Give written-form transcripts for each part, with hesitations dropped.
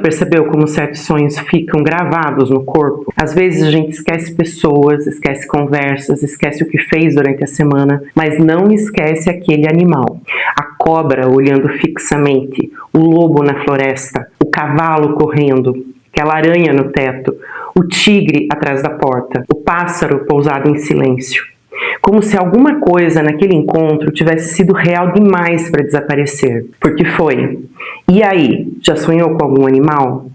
percebeu como certos sonhos ficam gravados no corpo? Às vezes a gente esquece pessoas, esquece conversas, esquece o que fez durante a semana, mas não esquece aquele animal. A cobra olhando fixamente, o lobo na floresta, o cavalo correndo, aquela aranha no teto, o tigre atrás da porta, o pássaro pousado em silêncio. Como se alguma coisa naquele encontro tivesse sido real demais para desaparecer. Porque foi. E aí, já sonhou com algum animal?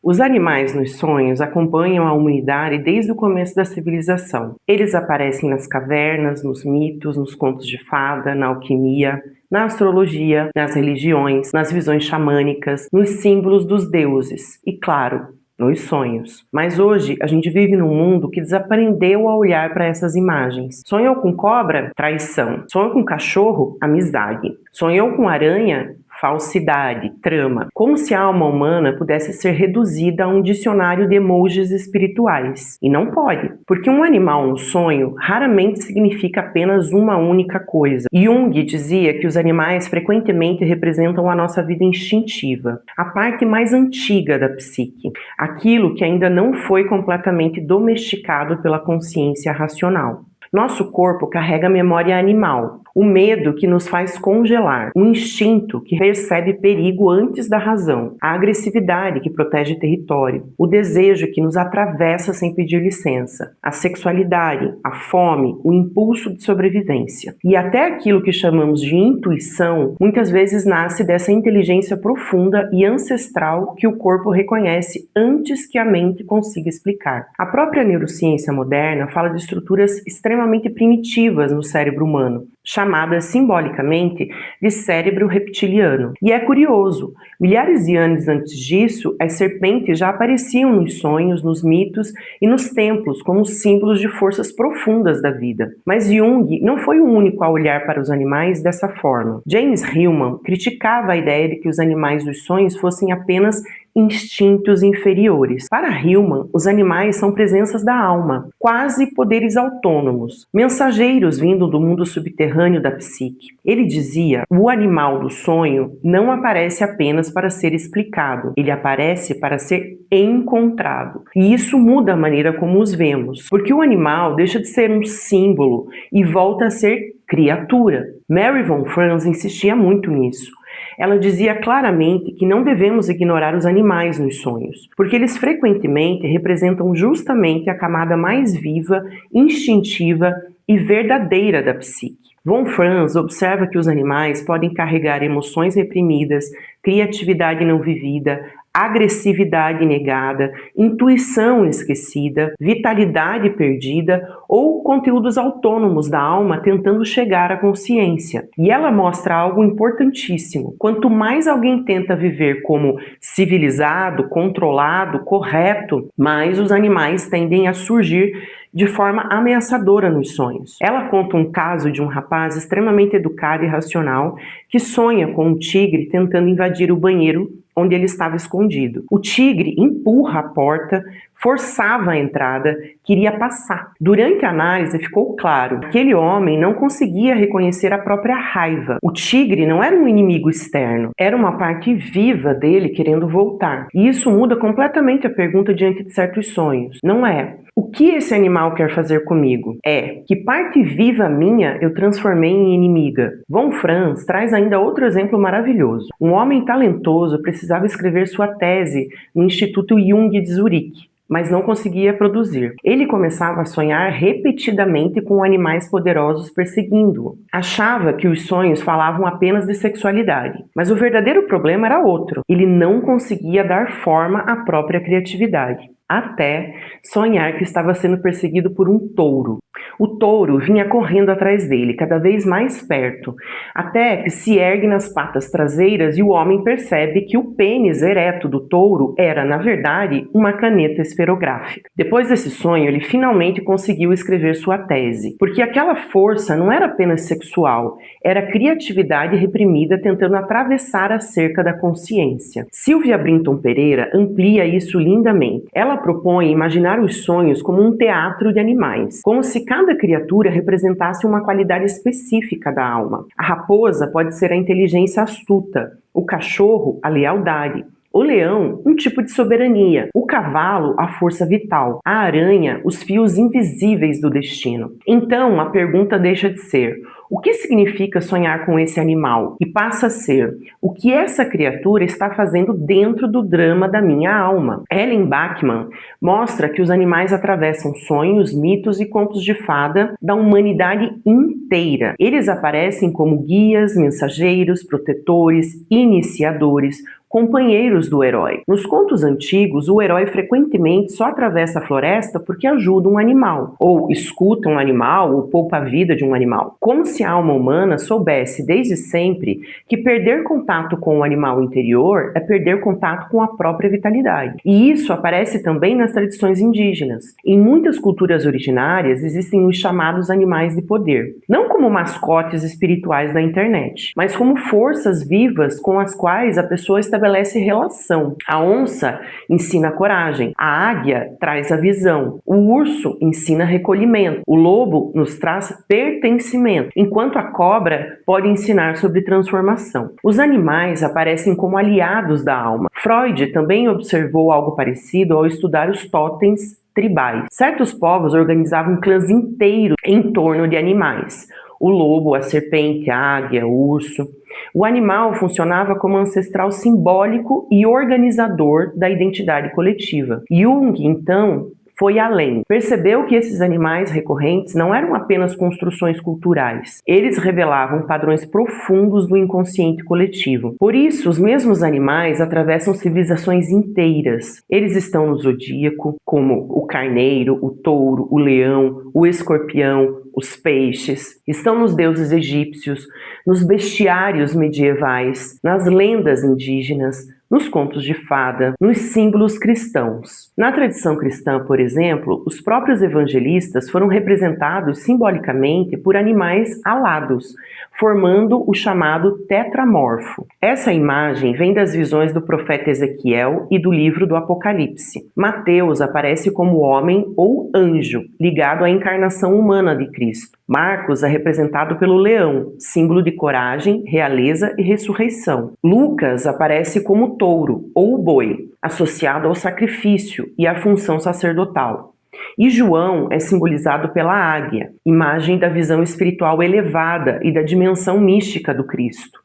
Os animais nos sonhos acompanham a humanidade desde o começo da civilização. Eles aparecem nas cavernas, nos mitos, nos contos de fada, na alquimia, na astrologia, nas religiões, nas visões xamânicas, nos símbolos dos deuses e, claro, nos sonhos. Mas hoje a gente vive num mundo que desaprendeu a olhar para essas imagens. Sonhou com cobra? Traição. Sonhou com cachorro? Amizade. Sonhou com aranha? Falsidade, trama. Como se a alma humana pudesse ser reduzida a um dicionário de emojis espirituais. E não pode, porque um animal no sonho raramente significa apenas uma única coisa. Jung dizia que os animais frequentemente representam a nossa vida instintiva, a parte mais antiga da psique, aquilo que ainda não foi completamente domesticado pela consciência racional. Nosso corpo carrega memória animal, o medo que nos faz congelar, o instinto que percebe perigo antes da razão, a agressividade que protege território, o desejo que nos atravessa sem pedir licença, a sexualidade, a fome, o impulso de sobrevivência. E até aquilo que chamamos de intuição, muitas vezes nasce dessa inteligência profunda e ancestral que o corpo reconhece antes que a mente consiga explicar. A própria neurociência moderna fala de estruturas extremamente primitivas no cérebro humano, chamadas simbolicamente de cérebro reptiliano. E é curioso, milhares de anos antes disso, as serpentes já apareciam nos sonhos, nos mitos e nos templos como símbolos de forças profundas da vida. Mas Jung não foi o único a olhar para os animais dessa forma. James Hillman criticava a ideia de que os animais dos sonhos fossem apenas instintos inferiores. Para Hillman, os animais são presenças da alma, quase poderes autônomos, mensageiros vindo do mundo subterrâneo da psique. Ele dizia: o animal do sonho não aparece apenas para ser explicado, ele aparece para ser encontrado. E isso muda a maneira como os vemos, porque o animal deixa de ser um símbolo e volta a ser criatura. Mary von Franz insistia muito nisso. Ela dizia claramente que não devemos ignorar os animais nos sonhos, porque eles frequentemente representam justamente a camada mais viva, instintiva e verdadeira da psique. Von Franz observa que os animais podem carregar emoções reprimidas, criatividade não vivida, agressividade negada, intuição esquecida, vitalidade perdida ou conteúdos autônomos da alma tentando chegar à consciência. E ela mostra algo importantíssimo. Quanto mais alguém tenta viver como civilizado, controlado, correto, mais os animais tendem a surgir de forma ameaçadora nos sonhos. Ela conta um caso de um rapaz extremamente educado e racional que sonha com um tigre tentando invadir o banheiro onde ele estava escondido. O tigre empurra a porta, forçava a entrada, queria passar. Durante a análise ficou claro que aquele homem não conseguia reconhecer a própria raiva. O tigre não era um inimigo externo, era uma parte viva dele querendo voltar. E isso muda completamente a pergunta diante de certos sonhos. Não é: o que esse animal quer fazer comigo? É: que parte viva minha eu transformei em inimiga? Von Franz traz ainda outro exemplo maravilhoso. Um homem talentoso precisava escrever sua tese no Instituto Jung de Zurique, mas não conseguia produzir. Ele começava a sonhar repetidamente com animais poderosos perseguindo-o. Achava que os sonhos falavam apenas de sexualidade, mas o verdadeiro problema era outro. Ele não conseguia dar forma à própria criatividade, até sonhar que estava sendo perseguido por um touro. O touro vinha correndo atrás dele, cada vez mais perto, até que se ergue nas patas traseiras e o homem percebe que o pênis ereto do touro era, na verdade, uma caneta esferográfica. Depois desse sonho, ele finalmente conseguiu escrever sua tese, porque aquela força não era apenas sexual, era criatividade reprimida tentando atravessar a cerca da consciência. Sylvia Brinton Pereira amplia isso lindamente. Ela propõe imaginar os sonhos como um teatro de animais, como se cada criatura representasse uma qualidade específica da alma. A raposa pode ser a inteligência astuta, o cachorro, a lealdade, o leão, um tipo de soberania, o cavalo, a força vital, a aranha, os fios invisíveis do destino. Então, a pergunta deixa de ser: o que significa sonhar com esse animal? E passa a ser: o que essa criatura está fazendo dentro do drama da minha alma? Ellen Bachman mostra que os animais atravessam sonhos, mitos e contos de fada da humanidade inteira. Eles aparecem como guias, mensageiros, protetores, iniciadores, companheiros do herói. Nos contos antigos, o herói frequentemente só atravessa a floresta porque ajuda um animal, ou escuta um animal, ou poupa a vida de um animal. Como se a alma humana soubesse desde sempre que perder contato com o animal interior é perder contato com a própria vitalidade. E isso aparece também nas tradições indígenas. Em muitas culturas originárias existem os chamados animais de poder, não como mascotes espirituais da internet, mas como forças vivas com as quais a pessoa estabelece relação. A onça ensina a coragem, a águia traz a visão, o urso ensina recolhimento, o lobo nos traz pertencimento, enquanto a cobra pode ensinar sobre transformação. Os animais aparecem como aliados da alma. Freud também observou algo parecido ao estudar os totens tribais. Certos povos organizavam clãs inteiros em torno de animais. O lobo, a serpente, a águia, o urso. O animal funcionava como ancestral simbólico e organizador da identidade coletiva. Jung, então, foi além. Percebeu que esses animais recorrentes não eram apenas construções culturais. Eles revelavam padrões profundos do inconsciente coletivo. Por isso, os mesmos animais atravessam civilizações inteiras. Eles estão no zodíaco, como o carneiro, o touro, o leão, o escorpião, os peixes. Estão nos deuses egípcios, nos bestiários medievais, nas lendas indígenas, nos contos de fada, nos símbolos cristãos. Na tradição cristã, por exemplo, os próprios evangelistas foram representados simbolicamente por animais alados, formando o chamado tetramorfo. Essa imagem vem das visões do profeta Ezequiel e do livro do Apocalipse. Mateus aparece como homem ou anjo, ligado à encarnação humana de Cristo. Marcos é representado pelo leão, símbolo de coragem, realeza e ressurreição. Lucas aparece como touro ou boi, associado ao sacrifício e à função sacerdotal. E João é simbolizado pela águia, imagem da visão espiritual elevada e da dimensão mística do Cristo.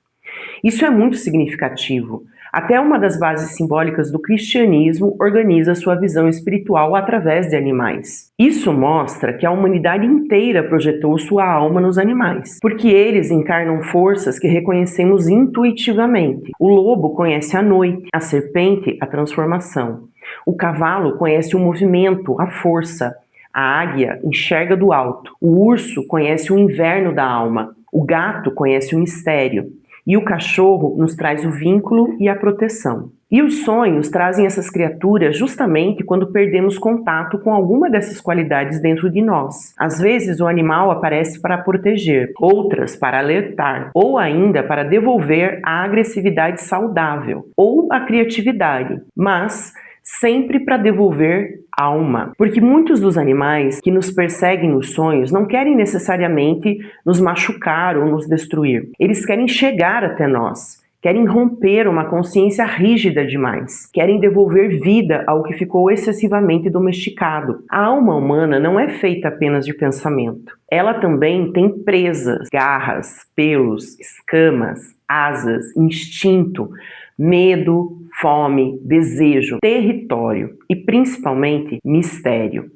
Isso é muito significativo. Até uma das bases simbólicas do cristianismo organiza sua visão espiritual através de animais. Isso mostra que a humanidade inteira projetou sua alma nos animais, porque eles encarnam forças que reconhecemos intuitivamente. O lobo conhece a noite, a serpente a transformação. O cavalo conhece o movimento, a força. A águia enxerga do alto. O urso conhece o inverno da alma. O gato conhece o mistério. E o cachorro nos traz o vínculo e a proteção. E os sonhos trazem essas criaturas justamente quando perdemos contato com alguma dessas qualidades dentro de nós. Às vezes o animal aparece para proteger, outras para alertar, ou ainda para devolver a agressividade saudável, ou a criatividade, mas sempre para devolver alma. Porque muitos dos animais que nos perseguem nos sonhos não querem necessariamente nos machucar ou nos destruir. Eles querem chegar até nós, querem romper uma consciência rígida demais, querem devolver vida ao que ficou excessivamente domesticado. A alma humana não é feita apenas de pensamento. Ela também tem presas, garras, pelos, escamas, asas, instinto, medo, fome, desejo, território e principalmente mistério.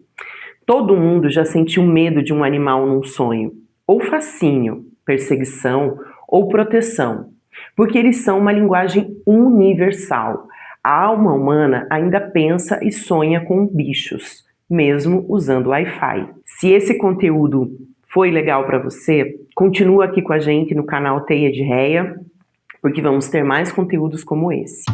Todo mundo já sentiu medo de um animal num sonho, ou fascínio, perseguição ou proteção, porque eles são uma linguagem universal. A alma humana ainda pensa e sonha com bichos, mesmo usando Wi-Fi. Se esse conteúdo foi legal para você, continua aqui com a gente no canal Teia de Réia, porque vamos ter mais conteúdos como esse.